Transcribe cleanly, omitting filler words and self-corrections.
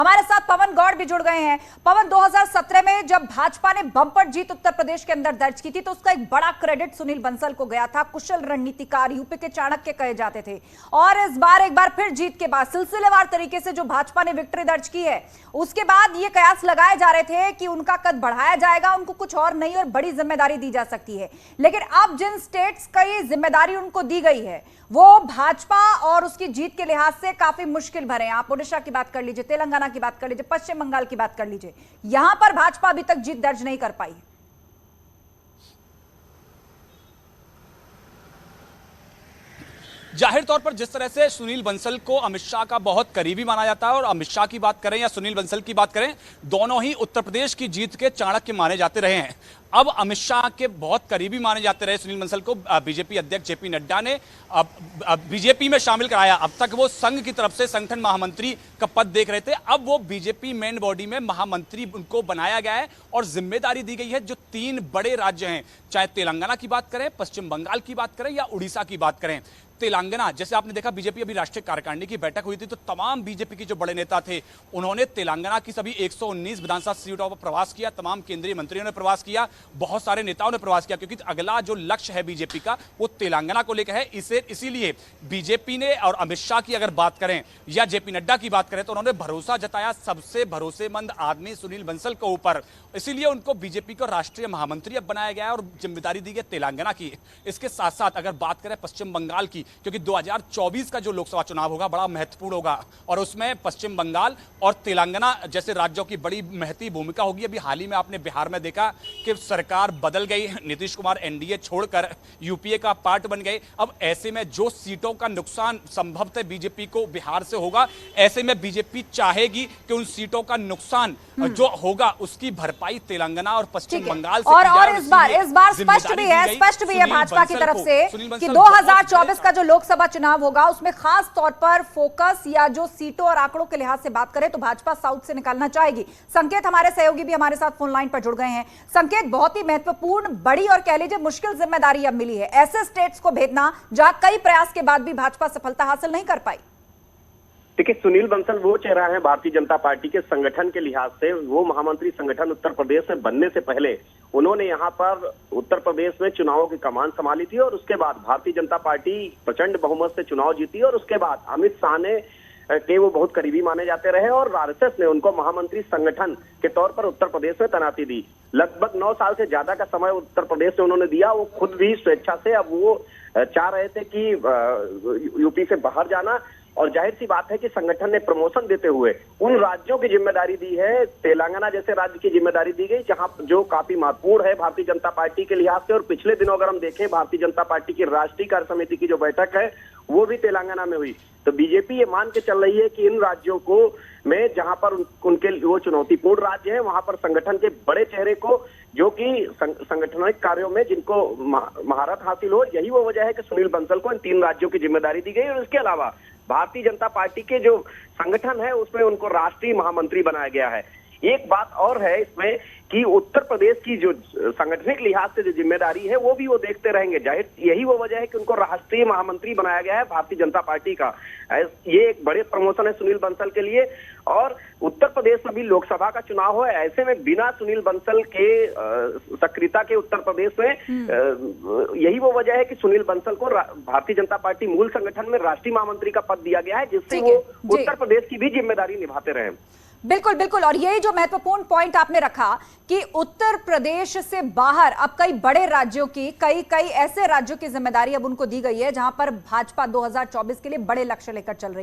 हमारे साथ पवन गौड़ भी जुड़ गए हैं। पवन, 2017 में जब भाजपा ने बम्पर जीत उत्तर प्रदेश के अंदर दर्ज की थी तो उसका एक बड़ा क्रेडिट सुनील बंसल को गया था। कुशल रणनीतिकार, यूपी के चाणक्य कहे जाते थे। और इस बार एक बार फिर जीत के बाद सिलसिलेवार तरीके से जो भाजपा ने विक्ट्री दर्ज की है, उसके बाद ये कयास लगाए जा रहे थे कि उनका कद बढ़ाया जाएगा, उनको कुछ और नई और बड़ी जिम्मेदारी दी जा सकती है। लेकिन अब जिन स्टेट्स का ये जिम्मेदारी उनको दी गई है वो भाजपा और उसकी जीत के लिहाज से काफी मुश्किल भरे हैं। आप ओडिशा की बात कर लीजिए, तेलंगाना की बात कर लीजिए, पश्चिम बंगाल की बात कर लीजिए, यहां पर भाजपा अभी तक जीत दर्ज नहीं कर पाई है। जाहिर तौर पर जिस तरह से सुनील बंसल को अमित शाह का बहुत करीबी माना जाता है, और अमित शाह की बात करें या सुनील बंसल की बात करें, दोनों ही उत्तर प्रदेश की जीत के चाणक्य माने जाते रहे हैं। अब अमित शाह के बहुत करीबी माने जाते रहे सुनील बंसल को बीजेपी अध्यक्ष जेपी नड्डा ने बीजेपी में शामिल कराया। अब तक वो संघ की तरफ से संगठन महामंत्री का पद देख रहे थे, अब वो बीजेपी मेन बॉडी में महामंत्री उनको बनाया गया है और जिम्मेदारी दी गई है। जो 3 बड़े राज्य हैं, चाहे तेलंगाना की बात करें, पश्चिम बंगाल की बात करें या उड़ीसा की बात करें। तेलंगाना, जैसे आपने देखा बीजेपी अभी राष्ट्रीय कार्यकारिणी की बैठक हुई थी तो तमाम बीजेपी के जो बड़े नेता थे उन्होंने तेलंगाना की सभी 119 विधानसभा सीटों पर प्रवास किया। तमाम केंद्रीय मंत्रियों ने प्रवास किया, बहुत सारे नेताओं ने प्रवास किया, क्योंकि अगला जो लक्ष्य है बीजेपी का वो तेलंगाना को लेकर है। इसीलिए बीजेपी ने, और अमित शाह की अगर बात करें या जेपी नड्डा की बात करें, तो उन्होंने भरोसा जताया सबसे भरोसेमंद आदमी सुनील बंसल के ऊपर। इसीलिए उनको बीजेपी को राष्ट्रीय महामंत्री अब बनाया गया है और जिम्मेदारी दी गई तेलंगाना की। इसके साथ साथ अगर बात करें पश्चिम बंगाल की, क्योंकि 2024 का जो लोकसभा चुनाव होगा बड़ा महत्वपूर्ण होगा और उसमें पश्चिम बंगाल और तेलंगाना जैसे राज्यों की बड़ी महती भूमिका होगी। अभी हाल ही में आपने बिहार में देखा कि सरकार बदल गई, नीतीश कुमार एनडीए छोड़कर यूपीए का पार्ट बन गए। अब ऐसे में जो सीटों का नुकसान संभवतः बीजेपी को बिहार से होगा, ऐसे में बीजेपी चाहेगी कि उन सीटों का नुकसान जो होगा उसकी भरपाई तेलंगाना और पश्चिम बंगाल से और इस बार स्पष्ट भी है भाजपा की तरफ से कि 2024 का जो लोकसभा चुनाव होगा उसमें खास तौर पर फोकस या जो सीटों और आंकड़ों के लिहाज से बात करें तो भाजपा साउथ से निकालना चाहेगी। संकेत हमारे सहयोगी भी हमारे साथ फोन लाइन पर जुड़ गए हैं। संकेत, बहुत ही महत्वपूर्ण, बड़ी और कह लीजिए मुश्किल जिम्मेदारी अब मिली है, ऐसे स्टेट्स को भेजना जहां कई प्रयास के बाद भी भाजपा सफलता हासिल नहीं कर पाई। देखिए, सुनील बंसल वो चेहरा है भारतीय जनता पार्टी के संगठन के लिहाज से। वो महामंत्री संगठन उत्तर प्रदेश में बनने से पहले उन्होंने यहाँ पर उत्तर प्रदेश में चुनावों की कमान संभाली थी और उसके बाद भारतीय जनता पार्टी प्रचंड बहुमत से चुनाव जीती और उसके बाद अमित शाह ने के वो बहुत करीबी माने जाते रहे और आरएसएस ने उनको महामंत्री संगठन के तौर पर उत्तर प्रदेश में तैनाती दी। लगभग 9 साल से ज्यादा का समय उत्तर प्रदेश में उन्होंने दिया। वो खुद भी स्वेच्छा से अब वो चाह रहे थे कि यूपी से बाहर जाना, और जाहिर सी बात है कि संगठन ने प्रमोशन देते हुए उन राज्यों की जिम्मेदारी दी है, तेलंगाना जैसे राज्य की जिम्मेदारी दी गई जहां जो काफी महत्वपूर्ण है भारतीय जनता पार्टी के लिहाज से। और पिछले दिनों अगर हम देखें भारतीय जनता पार्टी की राष्ट्रीय कार्य समिति की जो बैठक है वो भी तेलंगाना में हुई। तो बीजेपी ये मान के चल रही है कि इन राज्यों को में जहां पर उनके वो चुनौतीपूर्ण राज्य है वहां पर संगठन के बड़े चेहरे को, जो कि संगठनिक कार्यों में जिनको महारत हासिल हो, यही वो वजह है कि सुनील बंसल को इन 3 राज्यों की जिम्मेदारी दी गई। और इसके अलावा भारतीय जनता पार्टी के जो संगठन है उसमें उनको राष्ट्रीय महामंत्री बनाया गया है। एक बात और है इसमें कि उत्तर प्रदेश की जो सांगठनिक लिहाज से जो जिम्मेदारी है वो भी वो देखते रहेंगे। जाहिर यही वो वजह है कि उनको राष्ट्रीय महामंत्री बनाया गया है भारतीय जनता पार्टी का। ये एक बड़े प्रमोशन है सुनील बंसल के लिए। और उत्तर प्रदेश में भी लोकसभा का चुनाव है, ऐसे में बिना सुनील बंसल के सक्रियता के उत्तर प्रदेश में यही वो वजह है कि सुनील बंसल को भारतीय जनता पार्टी मूल संगठन में राष्ट्रीय महामंत्री का पद दिया गया है, जिससे वो उत्तर प्रदेश की भी जिम्मेदारी निभाते रहे। बिल्कुल बिल्कुल, और यही जो महत्वपूर्ण पॉइंट आपने रखा कि उत्तर प्रदेश से बाहर अब कई बड़े राज्यों की, कई ऐसे राज्यों की जिम्मेदारी अब उनको दी गई है जहां पर भाजपा 2024 के लिए बड़े लक्ष्य लेकर चल रही है।